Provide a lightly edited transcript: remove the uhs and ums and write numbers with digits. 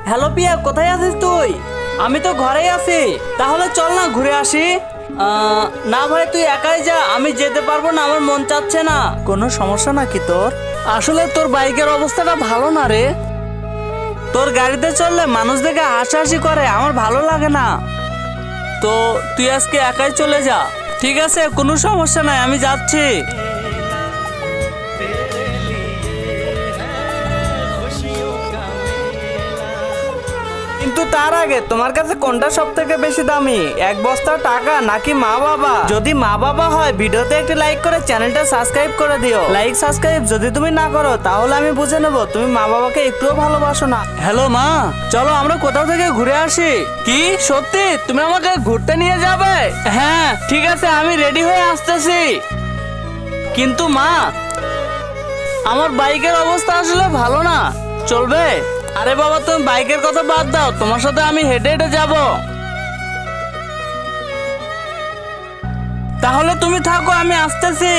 Hello পিয়া, কোথায় আছিস তুই? আমি তো ঘরেই আছি। তাহলে চল না ঘুরে আসি। না ভাই, তুই একাই যা, আমি যেতে পারবো না, আমার মন চাচ্ছে না। কোনো সমস্যা নাকি তোর? আসলে তোর বাইকের অবস্থাটা ভালো না রে। তোর গাড়িতে চললে মানুষ দেখে হাসাহাসি করে, আমার ভালো লাগে না। তো তুই আজকে একাই চলে যা। ঠিক আছে, কোনো সমস্যা নাই, আমি যাচ্ছি। কিন্তু তার আগে তোমার কাছে কোনটা সব থেকে বেশি দামি, এক বস্তা টাকা নাকি মা বাবা? যদি মা বাবা হয় ভিডিওতে একটি লাইক করে চ্যানেলটা সাবস্ক্রাইব করে দিও। লাইক সাবস্ক্রাইব যদি তুমি না করো তাহলে আমি বুঝে নেব তুমি মা বাবাকে একটুও ভালোবাসো না। হ্যালো মা, চলো আমরা কোথাও থেকে ঘুরে আসি। কি সত্যি তুমি আমাকে ঘুরতে নিয়ে যাবে? হ্যাঁ ঠিক আছে, আমি রেডি হয়ে আসতেছি। কিন্তু মা, আমার বাইকের অবস্থা আসলে ভালো না, চলবে? আরে বাবা, তুমি বাইকের কথা বাদ দাও, তোমার সাথে আমি হেঁটে হেঁটে যাব। তাহলে তুমি থাকো, আমি আসতেছি।